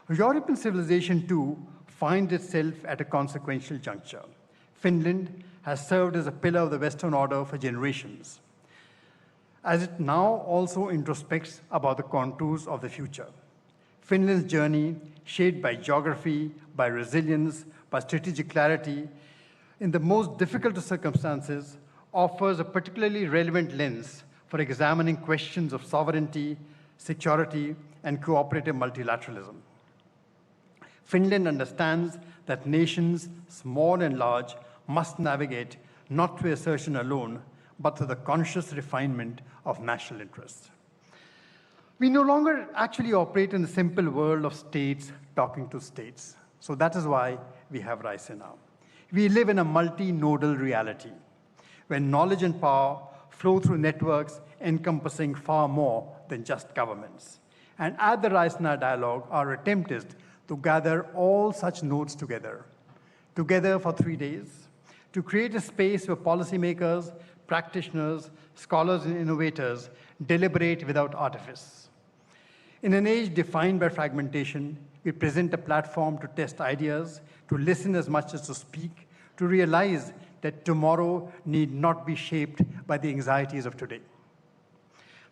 European civilization, too, finds itself at a consequential juncture. Finland has served as a pillar of the Western order for generations, as it now also introspects about the contours of the future. Finland's journey, shaped by geography, by resilience, by strategic clarity, in the most difficult of circumstances, offers a particularly relevant lens for examining questions of sovereignty, security, and cooperative multilateralism. Finland understands that nations, small and large, must navigate not through assertion alone, but through the conscious refinement of national interests. We no longer actually operate in the simple world of states talking to states. So that is why we have Raisina. We live in a multi-nodal reality, where knowledge and power flow through networks encompassing far more than just governments. And at the Raisina dialogue, our attempt is to gather all such nodes together for 3 days, to create a space where policymakers, practitioners, scholars, and innovators deliberate without artifice. In an age defined by fragmentation, we present a platform to test ideas, to listen as much as to speak, to realize that tomorrow need not be shaped by the anxieties of today.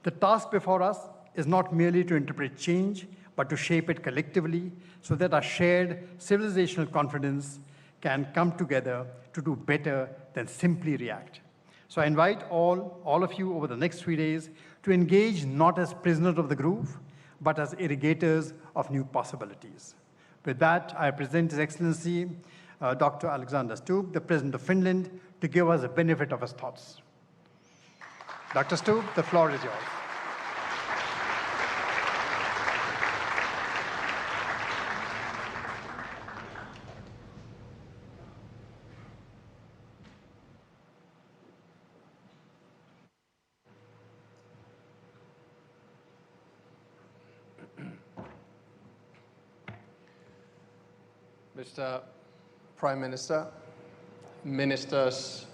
The task before us is not merely to interpret change, but to shape it collectively so that our shared civilizational confidence can come together to do better than simply react. So I invite all of you over the next 3 days to engage not as prisoners of the groove, but as irrigators of new possibilities. With that, I present His Excellency Dr. Alexander Stubb, the President of Finland, to give us the benefit of his thoughts. Dr. Stubb, the floor is yours. Mr. Prime Minister, Ministers,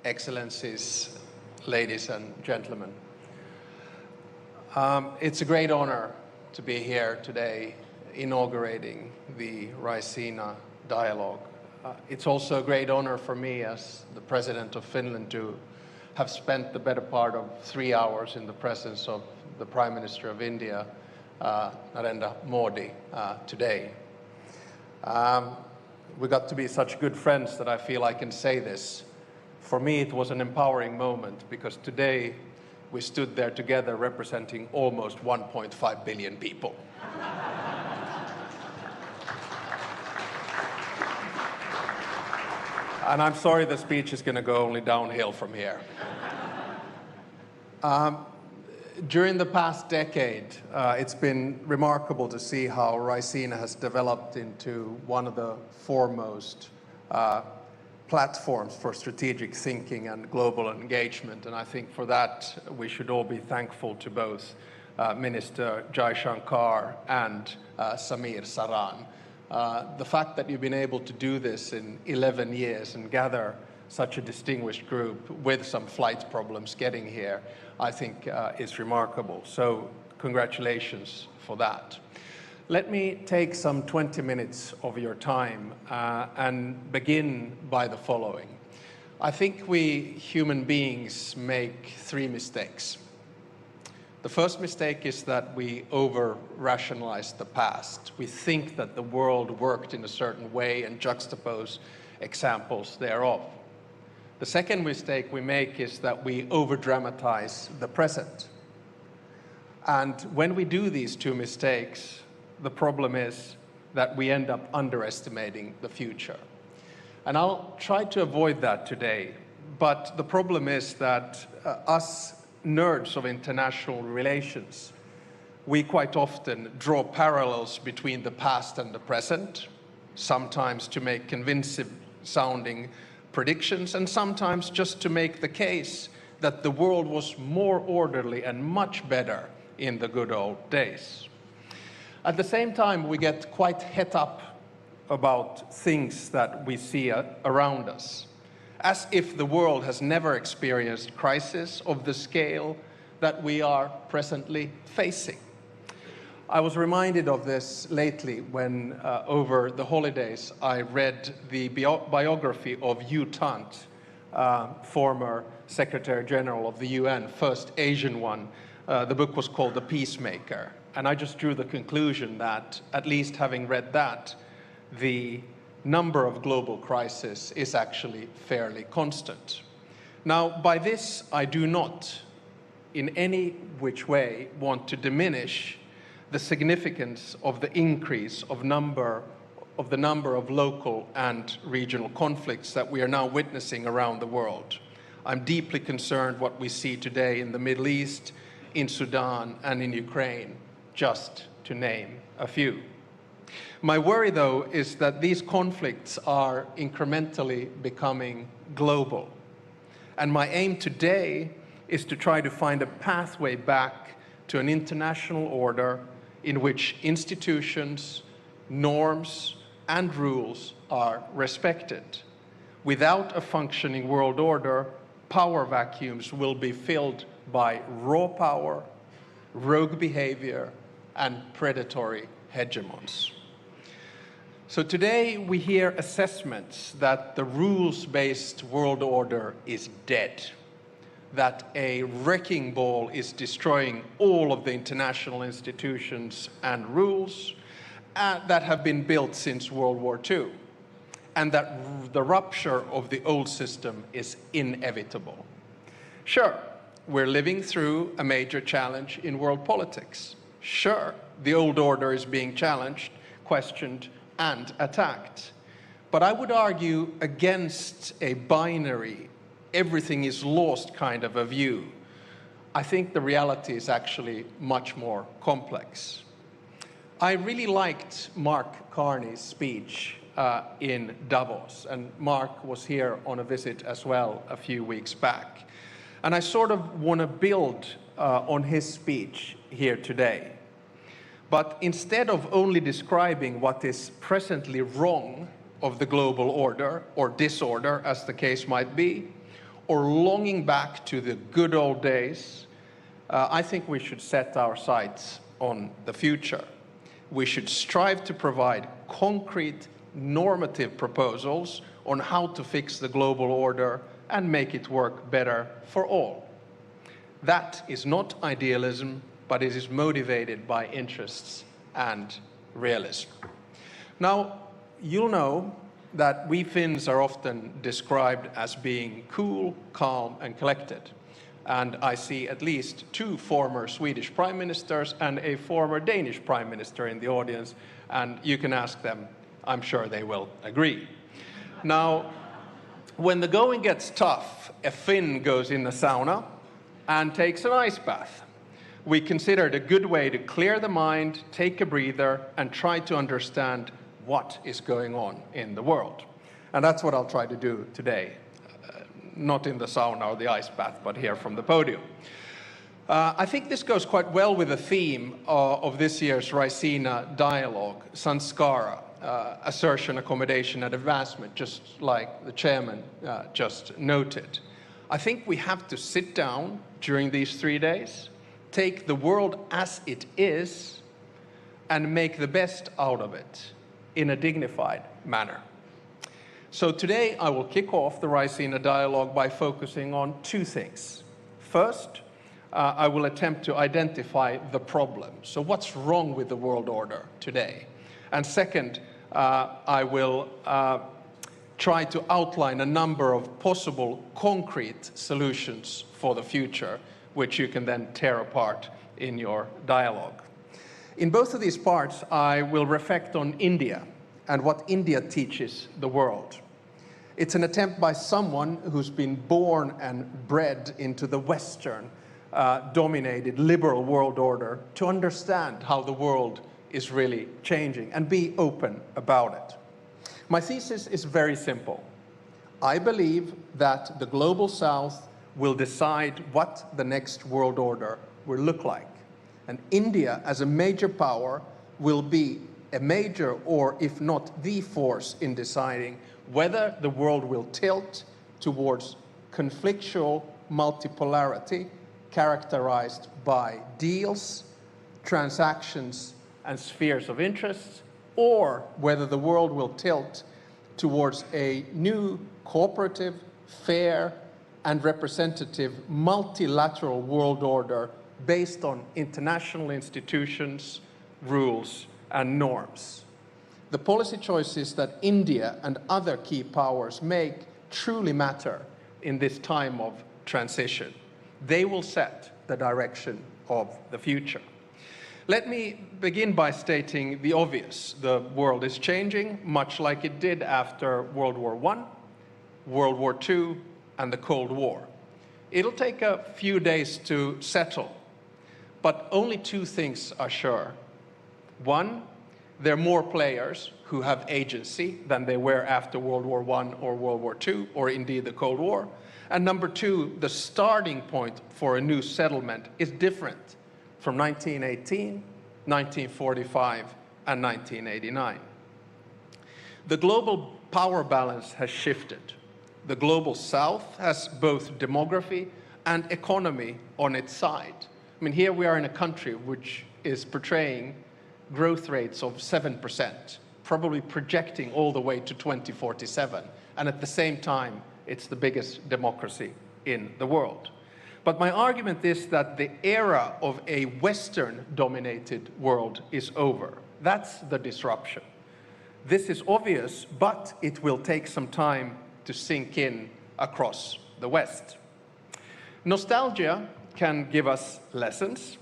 Excellencies, ladies and gentlemen. It's a great honor to be here today inaugurating the Raisina dialogue. It's also a great honor for me as the President of Finland to have spent the better part of 3 hours in the presence of the Prime Minister of India, Narendra Modi, today. We got to be such good friends that I feel I can say this. For me, it was an empowering moment because today we stood there together representing almost 1.5 billion people. And I'm sorry the speech is going to go only downhill from here. During the past decade, it's been remarkable to see how Raisina has developed into one of the foremost platforms for strategic thinking and global engagement. And I think for that, we should all be thankful to both Minister Jai Shankar and Samir Saran. The fact that you've been able to do this in 11 years and gather such a distinguished group with some flight problems getting here, I think is remarkable. So congratulations for that. Let me take some 20 minutes of your time and begin by the following. I think we human beings make 3 mistakes. The first mistake is that we over-rationalize the past. We think that the world worked in a certain way and juxtapose examples thereof. The second mistake we make is that we over-dramatize the present. And when we do these 2 mistakes, the problem is that we end up underestimating the future. And I'll try to avoid that today, but the problem is that us nerds of international relations, we quite often draw parallels between the past and the present, sometimes to make convincing sounding predictions, and sometimes just to make the case that the world was more orderly and much better in the good old days. At the same time, we get quite het up about things that we see around us, as if the world has never experienced crisis of the scale that we are presently facing. I was reminded of this lately when, over the holidays, I read the biography of U Thant, former Secretary General of the UN, first Asian one. The book was called The Peacemaker. And I just drew the conclusion that, at least having read that, the number of global crises is actually fairly constant. Now, by this, I do not, in any which way, want to diminish the significance of the increase of the number of local and regional conflicts that we are now witnessing around the world. I'm deeply concerned what we see today in the Middle East, in Sudan, and in Ukraine, just to name a few. My worry, though, is that these conflicts are incrementally becoming global. And my aim today is to try to find a pathway back to an international order in which institutions, norms, and rules are respected. Without a functioning world order, power vacuums will be filled by raw power, rogue behavior, and predatory hegemons. So today we hear assessments that the rules-based world order is dead, that a wrecking ball is destroying all of the international institutions and rules that have been built since World War II, and that the rupture of the old system is inevitable. Sure, we're living through a major challenge in world politics. Sure, the old order is being challenged, questioned, and attacked. But I would argue against a binary, everything is lost kind of a view. I think the reality is actually much more complex. I really liked Mark Carney's speech in Davos, and Mark was here on a visit as well a few weeks back. And I sort of want to build on his speech here today. But instead of only describing what is presently wrong of the global order, or disorder as the case might be, or longing back to the good old days, I think we should set our sights on the future. We should strive to provide concrete normative proposals on how to fix the global order and make it work better for all. That is not idealism, but it is motivated by interests and realism. Now, you'll know that we Finns are often described as being cool, calm, and collected. And I see at least 2 former Swedish prime ministers and a former Danish prime minister in the audience, and you can ask them, I'm sure they will agree. Now, when the going gets tough, a Finn goes in the sauna and takes an ice bath. We consider it a good way to clear the mind, take a breather, and try to understand what is going on in the world. And that's what I'll try to do today. Not in the sauna or the ice bath, but here from the podium. I think this goes quite well with the theme of this year's Raisina dialogue, Sanskara, assertion, accommodation, and advancement, just like the chairman just noted. I think we have to sit down during these 3 days, take the world as it is, and make the best out of it in a dignified manner. So today I will kick off the Raisina dialogue by focusing on 2 things. First, I will attempt to identify the problem. So what's wrong with the world order today? And second, I will try to outline a number of possible concrete solutions for the future, which you can then tear apart in your dialogue. In both of these parts, I will reflect on India and what India teaches the world. It's an attempt by someone who's been born and bred into the Western dominated liberal world order to understand how the world is really changing and be open about it. My thesis is very simple. I believe that the global South will decide what the next world order will look like. And India, as a major power, will be a major, or if not the force in deciding whether the world will tilt towards conflictual multipolarity characterized by deals, transactions and spheres of interest, or whether the world will tilt towards a new cooperative, fair, and representative multilateral world order based on international institutions, rules, and norms. The policy choices that India and other key powers make truly matter in this time of transition. They will set the direction of the future. Let me begin by stating the obvious. The world is changing, much like it did after World War I, World War II, and the Cold War. It'll take a few days to settle, but only two things are sure. One, there are more players who have agency than they were after World War I or World War II, or indeed the Cold War. And number two, the starting point for a new settlement is different from 1918, 1945, and 1989. The global power balance has shifted. The global south has both demography and economy on its side. I mean, here we are in a country which is portraying growth rates of 7%, probably projecting all the way to 2047. And at the same time, it's the biggest democracy in the world. But my argument is that the era of a Western-dominated world is over. That's the disruption. This is obvious, but it will take some time to sink in across the West. Nostalgia can give us lessons,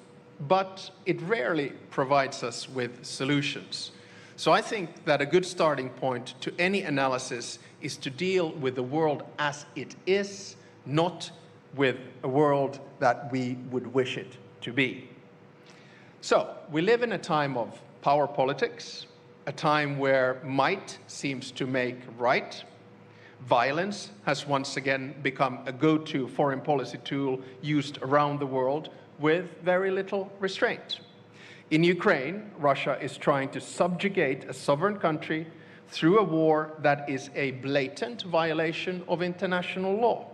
but it rarely provides us with solutions. So I think that a good starting point to any analysis is to deal with the world as it is, not with a world that we would wish it to be. So we live in a time of power politics, a time where might seems to make right. Violence has once again become a go-to foreign policy tool used around the world with very little restraint. In Ukraine, Russia is trying to subjugate a sovereign country through a war that is a blatant violation of international law.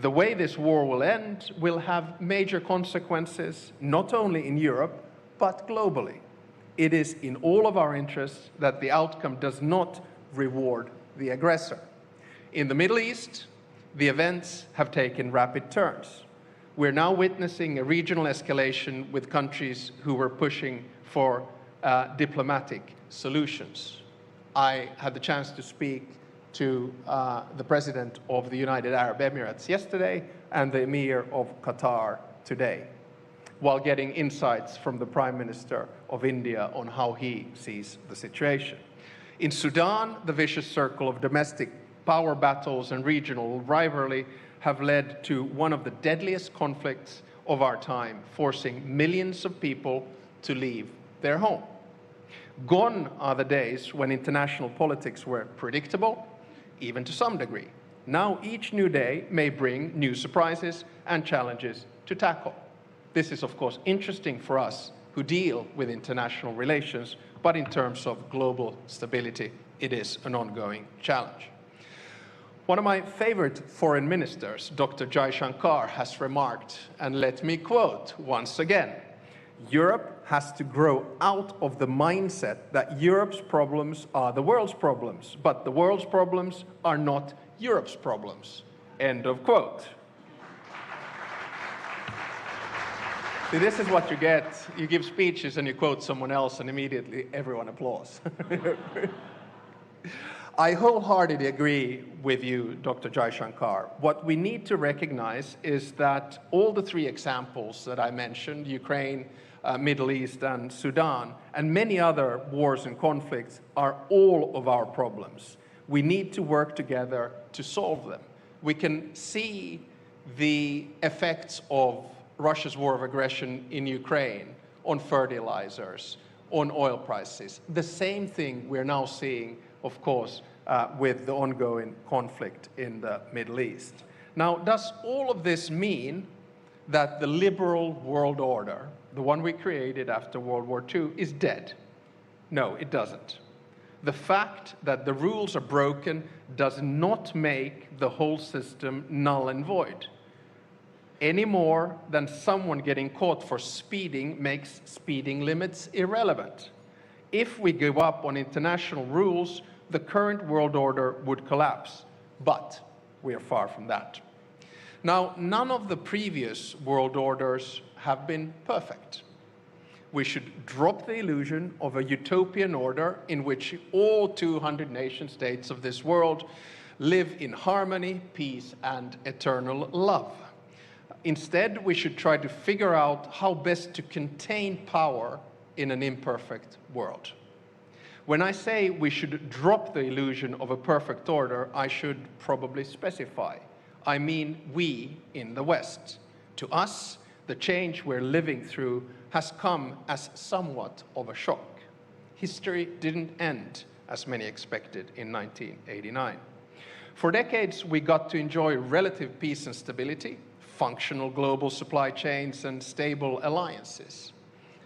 The way this war will end will have major consequences, not only in Europe, but globally. It is in all of our interests that the outcome does not reward the aggressor. In the Middle East, the events have taken rapid turns. We're now witnessing a regional escalation with countries who were pushing for diplomatic solutions. I had the chance to speak to the President of the United Arab Emirates yesterday and the Emir of Qatar today, while getting insights from the Prime Minister of India on how he sees the situation. In Sudan, the vicious circle of domestic power battles and regional rivalry have led to one of the deadliest conflicts of our time, forcing millions of people to leave their home. Gone are the days when international politics were predictable, even to some degree. Now each new day may bring new surprises and challenges to tackle. This is, of course, interesting for us who deal with international relations, but in terms of global stability, it is an ongoing challenge. One of my favorite foreign ministers, Dr. Jaishankar, has remarked, and let me quote once again, "Europe has to grow out of the mindset that Europe's problems are the world's problems, but the world's problems are not Europe's problems." End of quote. See, this is what you get. You give speeches and you quote someone else and immediately everyone applauds. I wholeheartedly agree with you, Dr. Jaishankar. What we need to recognize is that all the three examples that I mentioned, Ukraine, Middle East, and Sudan, and many other wars and conflicts, are all of our problems. We need to work together to solve them. We can see the effects of Russia's war of aggression in Ukraine on fertilizers, on oil prices. The same thing we're now seeing, of course, with the ongoing conflict in the Middle East. Now, does all of this mean that the liberal world order, the one we created after World War II, is dead? No, it doesn't. The fact that the rules are broken does not make the whole system null and void. any more than someone getting caught for speeding makes speeding limits irrelevant. If we give up on international rules, the current world order would collapse. But we are far from that. Now, none of the previous world orders have been perfect. We should drop the illusion of a utopian order in which all 200 nation states of this world live in harmony, peace, and eternal love. Instead, we should try to figure out how best to contain power in an imperfect world. When I say we should drop the illusion of a perfect order, I should probably specify. I mean we in the West. To us, the change we're living through has come as somewhat of a shock. History didn't end as many expected in 1989. For decades, we got to enjoy relative peace and stability, functional global supply chains, and stable alliances.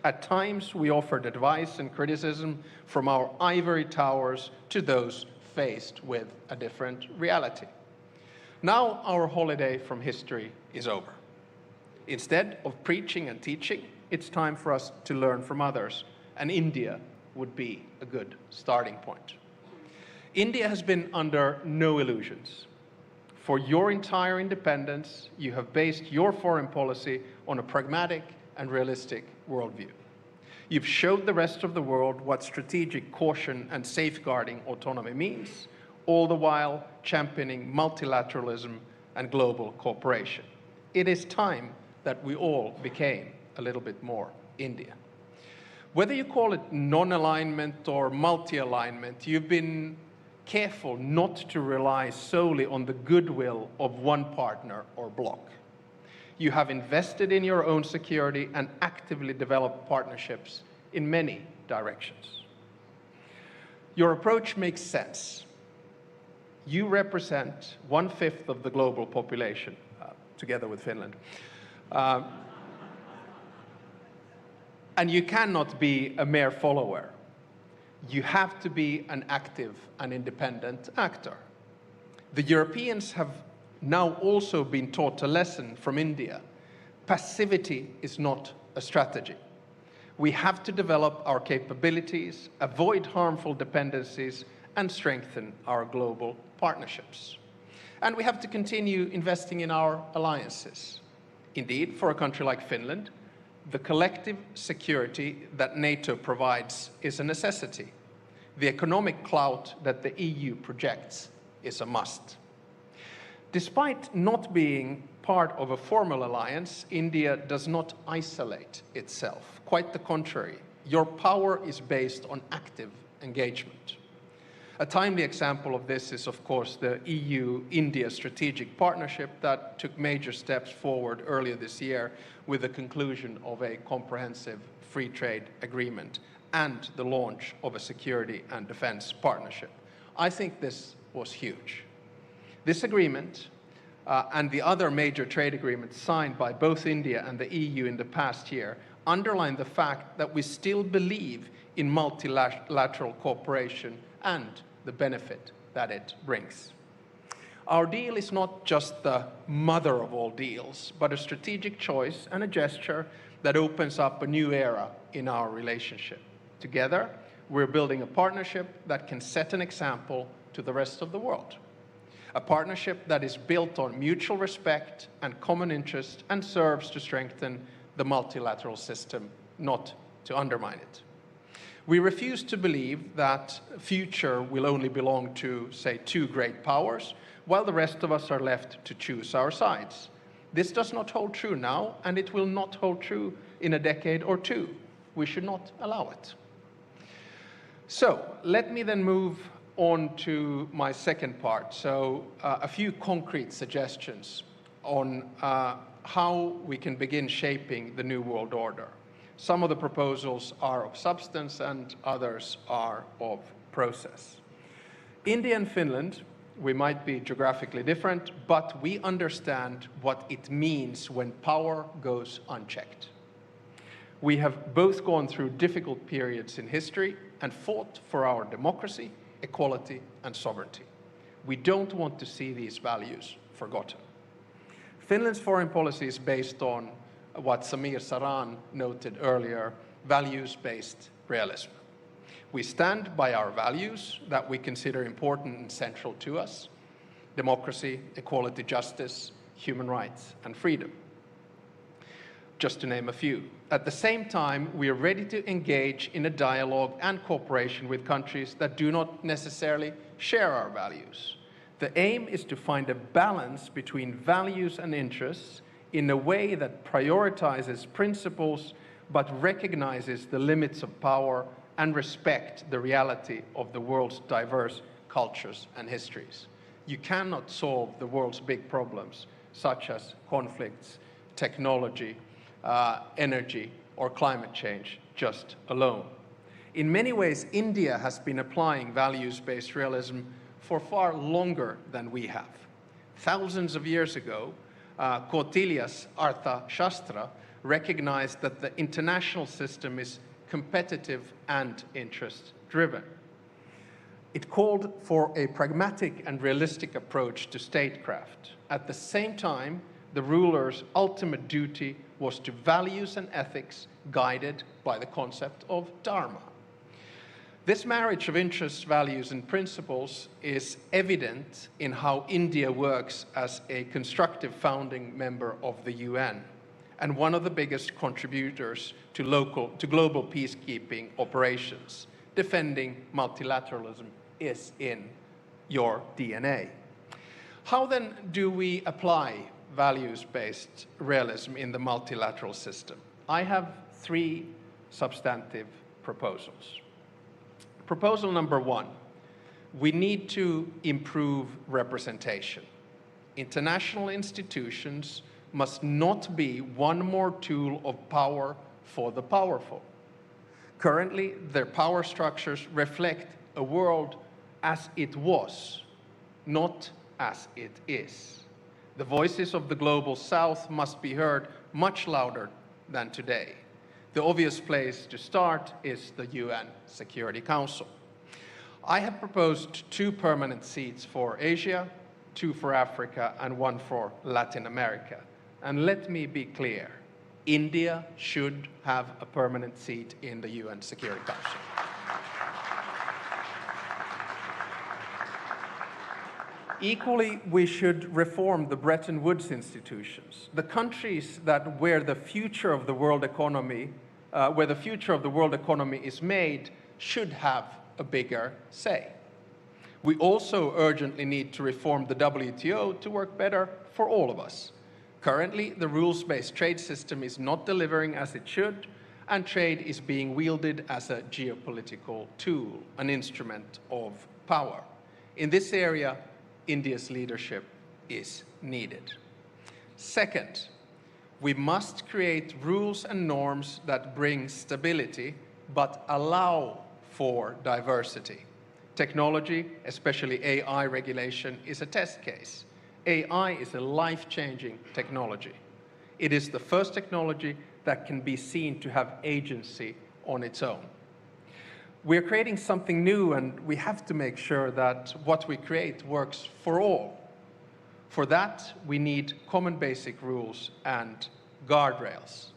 At times, we offered advice and criticism from our ivory towers to those faced with a different reality. Now, our holiday from history is over. Instead of preaching and teaching, it's time for us to learn from others, and India would be a good starting point. India has been under no illusions. For your entire independence, you have based your foreign policy on a pragmatic and realistic worldview. You've showed the rest of the world what strategic caution and safeguarding autonomy means, all the while championing multilateralism and global cooperation. It is time that we all became a little bit more India. Whether you call it non-alignment or multi-alignment, you've been careful not to rely solely on the goodwill of one partner or bloc. You have invested in your own security and actively developed partnerships in many directions. Your approach makes sense. You represent 1/5 of the global population, together with Finland. And you cannot be a mere follower. You have to be an active and independent actor. The Europeans have now also been taught a lesson from India. Passivity is not a strategy. We have to develop our capabilities, avoid harmful dependencies, and strengthen our global partnerships. And we have to continue investing in our alliances. Indeed, for a country like Finland, the collective security that NATO provides is a necessity. The economic clout that the EU projects is a must. Despite not being part of a formal alliance, India does not isolate itself. Quite the contrary. Your power is based on active engagement. A timely example of this is, of course, the EU-India strategic partnership that took major steps forward earlier this year with the conclusion of a comprehensive free trade agreement and the launch of a security and defense partnership. I think this was huge. This agreement and the other major trade agreements signed by both India and the EU in the past year underline the fact that we still believe in multilateral cooperation and the benefit that it brings. Our deal is not just the mother of all deals, but a strategic choice and a gesture that opens up a new era in our relationship. Together, we're building a partnership that can set an example to the rest of the world. A partnership that is built on mutual respect and common interest and serves to strengthen the multilateral system, not to undermine it. We refuse to believe that future will only belong to, say, 2 great powers, while the rest of us are left to choose our sides. This does not hold true now, and it will not hold true in a decade or 2. We should not allow it. So, let me then move on to my second part. So, a few concrete suggestions on how we can begin shaping the new world order. Some of the proposals are of substance and others are of process. India and Finland, we might be geographically different, but we understand what it means when power goes unchecked. We have both gone through difficult periods in history and fought for our democracy, equality, and sovereignty. We don't want to see these values forgotten. Finland's foreign policy is based on what Samir Saran noted earlier, values-based realism. We stand by our values that we consider important and central to us: democracy, equality, justice, human rights, and freedom, just to name a few. At the same time, we are ready to engage in a dialogue and cooperation with countries that do not necessarily share our values. The aim is to find a balance between values and interests in a way that prioritizes principles but recognizes the limits of power and respect the reality of the world's diverse cultures and histories. You cannot solve the world's big problems, such as conflicts, technology, energy, or climate change, just alone. In many ways, India has been applying values-based realism for far longer than we have. Thousands of years ago, Kautilya's Artha Shastra recognized that the international system is competitive and interest-driven. It called for a pragmatic and realistic approach to statecraft. At the same time, the ruler's ultimate duty was to values and ethics guided by the concept of dharma. This marriage of interests, values, and principles is evident in how India works as a constructive founding member of the UN and one of the biggest contributors to global peacekeeping operations. Defending multilateralism is in your DNA. How then do we apply values-based realism in the multilateral system? I have three substantive proposals. Proposal number one, we need to improve representation. International institutions must not be one more tool of power for the powerful. Currently, their power structures reflect a world as it was, not as it is. The voices of the global south must be heard much louder than today. The obvious place to start is the UN Security Council. I have proposed 2 permanent seats for Asia, 2 for Africa, and 1 for Latin America. And let me be clear, India should have a permanent seat in the UN Security Council. Equally, we should reform the Bretton Woods institutions. The countries where the future of the world economy is made should have a bigger say. We also urgently need to reform the WTO to work better for all of us. Currently, the rules-based trade system is not delivering as it should, and trade is being wielded as a geopolitical tool, an instrument of power. In this area, India's leadership is needed. Second, we must create rules and norms that bring stability but allow for diversity. Technology, especially AI regulation, is a test case. AI is a life-changing technology. It is the first technology that can be seen to have agency on its own. We're creating something new, and we have to make sure that what we create works for all. For that, we need common basic rules and guardrails.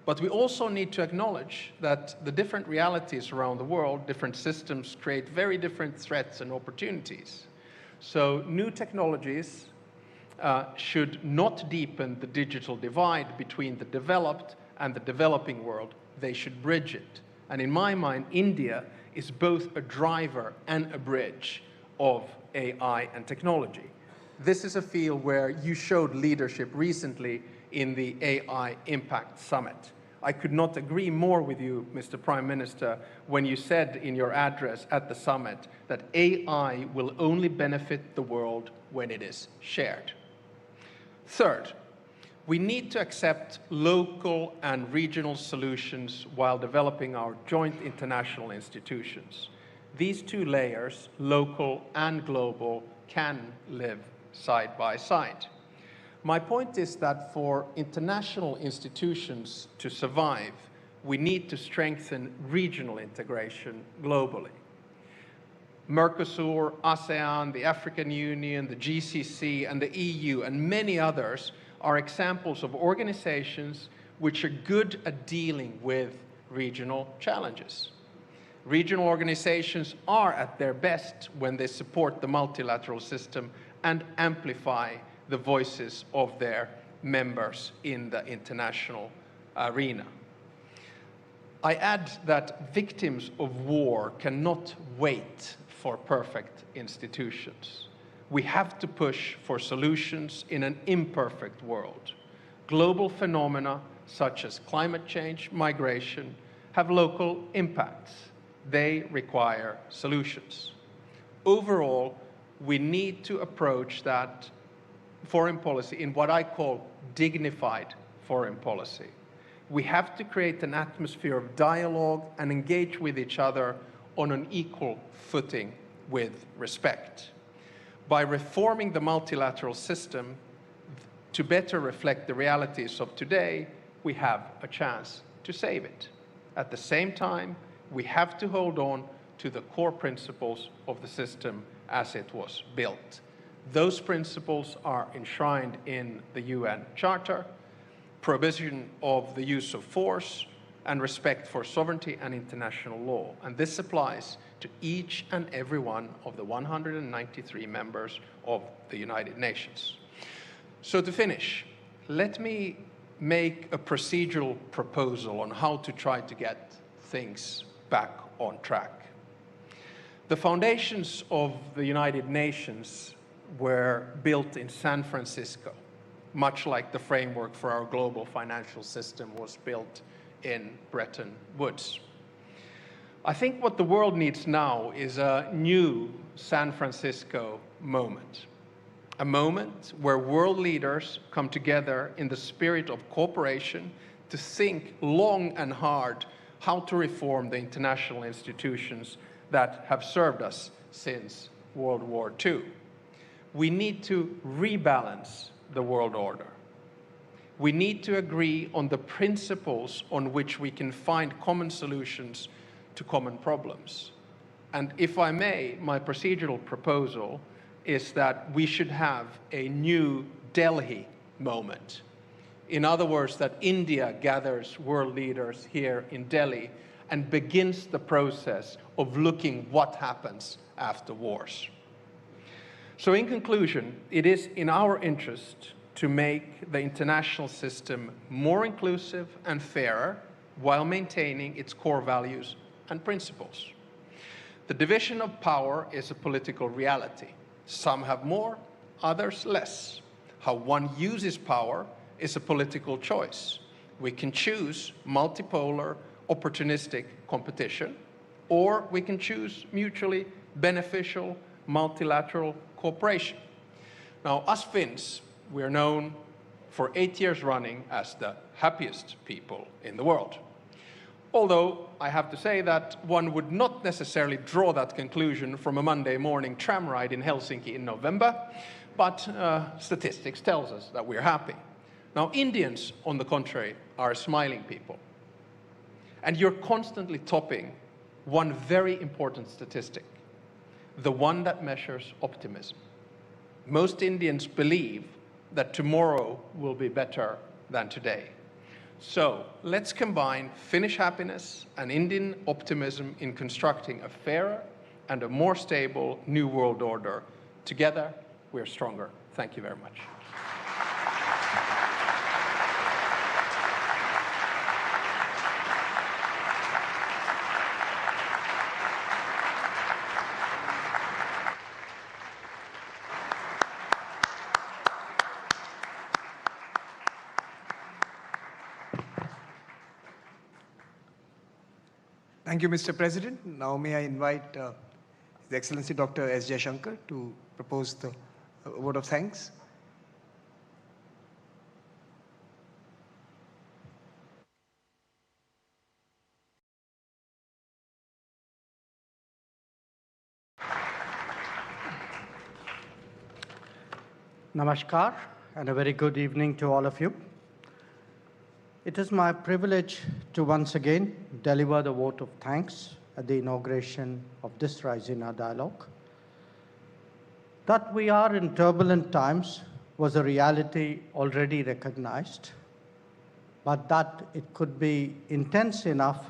But we also need to acknowledge that the different realities around the world, different systems, create very different threats and opportunities. So new technologies should not deepen the digital divide between the developed and the developing world. They should bridge it. And in my mind, India is both a driver and a bridge of AI and technology. This is a field where you showed leadership recently in the AI Impact Summit. I could not agree more with you, Mr. Prime Minister, when you said in your address at the summit that AI will only benefit the world when it is shared. Third, we need to accept local and regional solutions while developing our joint international institutions. These 2 layers, local and global, can live side by side. My point is that for international institutions to survive, we need to strengthen regional integration globally. Mercosur, ASEAN, the African Union, the GCC, and the EU, and many others are examples of organizations which are good at dealing with regional challenges. Regional organizations are at their best when they support the multilateral system and amplify the voices of their members in the international arena. I add that victims of war cannot wait for perfect institutions. We have to push for solutions in an imperfect world. Global phenomena such as climate change, migration, have local impacts. They require solutions. Overall, we need to approach that foreign policy in what I call dignified foreign policy. We have to create an atmosphere of dialogue and engage with each other on an equal footing with respect. By reforming the multilateral system to better reflect the realities of today, we have a chance to save it. At the same time, we have to hold on to the core principles of the system as it was built. Those principles are enshrined in the UN Charter, prohibition of the use of force, and respect for sovereignty and international law. And this applies to each and every one of the 193 members of the United Nations. So to finish, let me make a procedural proposal on how to try to get things back on track. The foundations of the United Nations were built in San Francisco, much like the framework for our global financial system was built in Bretton Woods. I think what the world needs now is a new San Francisco moment. A moment where world leaders come together in the spirit of cooperation to think long and hard how to reform the international institutions that have served us since World War II. We need to rebalance the world order. We need to agree on the principles on which we can find common solutions to common problems. And if I may, my procedural proposal is that we should have a new Delhi moment. In other words, that India gathers world leaders here in Delhi and begins the process of looking what happens after wars. So in conclusion, it is in our interest to make the international system more inclusive and fairer while maintaining its core values and principles. The division of power is a political reality. Some have more, others less. How one uses power is a political choice. We can choose multipolar, opportunistic competition, or we can choose mutually beneficial, multilateral cooperation. Now, us Finns, we are known for 8 years running as the happiest people in the world. Although I have to say that one would not necessarily draw that conclusion from a Monday morning tram ride in Helsinki in November, but statistics tells us that we're happy. Now, Indians, on the contrary, are smiling people. And you're constantly topping one very important statistic, the one that measures optimism. Most Indians believe that tomorrow will be better than today. So let's combine Finnish happiness and Indian optimism in constructing a fairer and a more stable new world order. Together, we're stronger. Thank you very much. Thank you, Mr. President. Now may I invite His Excellency Dr. S. Jaishankar to propose the vote of thanks. Namaskar and a very good evening to all of you. It is my privilege to once again deliver the vote of thanks at the inauguration of this Raisina dialogue. That we are in turbulent times was a reality already recognized, but that it could be intense enough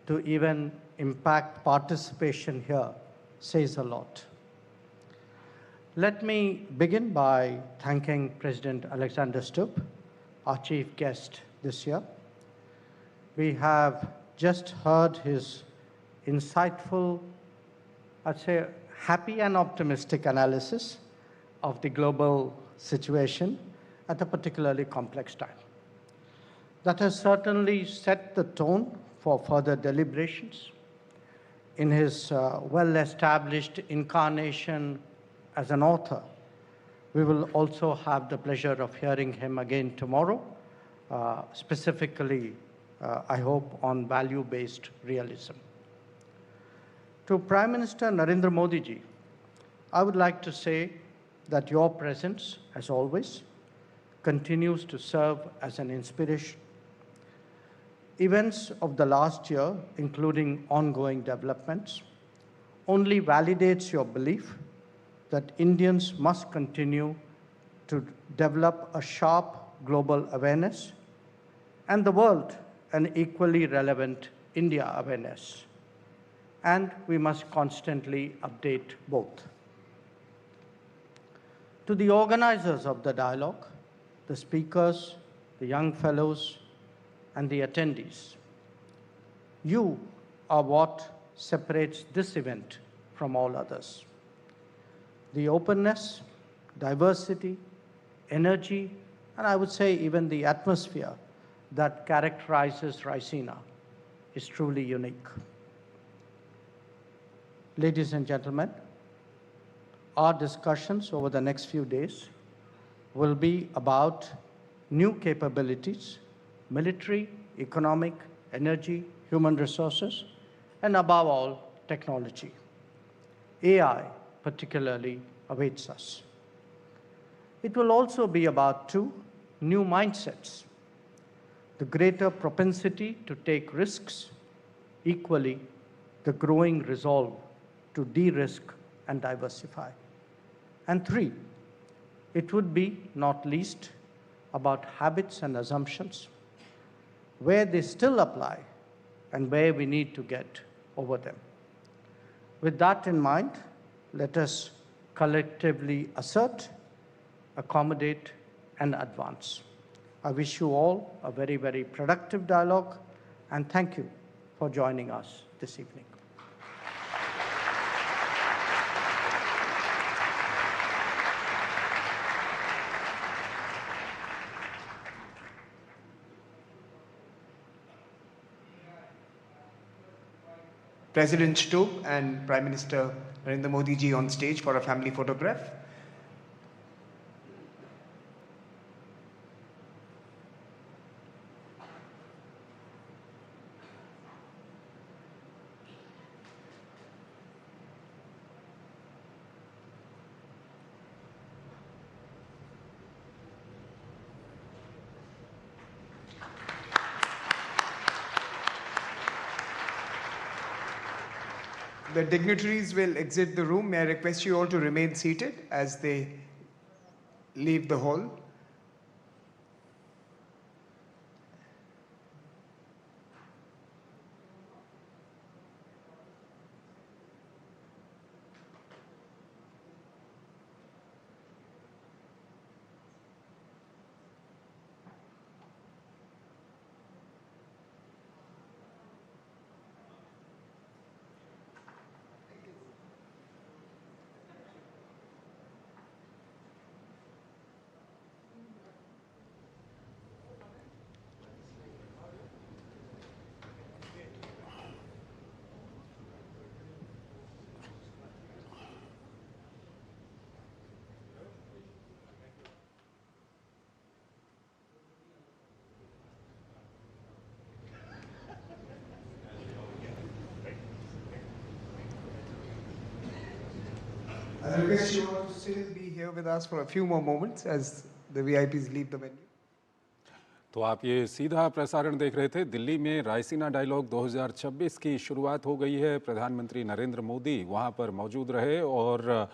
to even impact participation here says a lot. Let me begin by thanking President Alexander Stubb, our chief guest this year. We have just heard his insightful, I'd say, happy and optimistic analysis of the global situation at a particularly complex time. That has certainly set the tone for further deliberations. In his well-established incarnation as an author, we will also have the pleasure of hearing him again tomorrow, specifically, I hope, on value-based realism. To Prime Minister Narendra Modi ji, I would like to say that your presence, as always, continues to serve as an inspiration. Events of the last year, including ongoing developments, only validates your belief that Indians must continue to develop a sharp global awareness and the world an equally relevant India awareness. And we must constantly update both. To the organizers of the dialogue, the speakers, the young fellows, and the attendees, you are what separates this event from all others. The openness, diversity, energy, and I would say even the atmosphere that characterizes Raisina is truly unique. Ladies and gentlemen, our discussions over the next few days will be about new capabilities, military, economic, energy, human resources, and above all, technology. AI particularly awaits us. It will also be about two new mindsets: the greater propensity to take risks, equally the growing resolve to de-risk and diversify. And three, it would be not least about habits and assumptions, where they still apply and where we need to get over them. With that in mind, let us collectively assert, accommodate, and advance. I wish you all a very, very productive dialogue, and thank you for joining us this evening. President Stubb and Prime Minister Narendra Modi ji on stage for a family photograph. The dignitaries will exit the room. May I request you all to remain seated as they leave the hall. I request you all to still be here with us for a few more moments as the VIPs leave the venue. तो आप ये सीधा प्रसारण देख रहे थे। दिल्ली में Raisina dialogue 2026 की शुरुआत हो गई है। प्रधानमंत्री नरेंद्र मोदी वहां पर मौजूद रहे और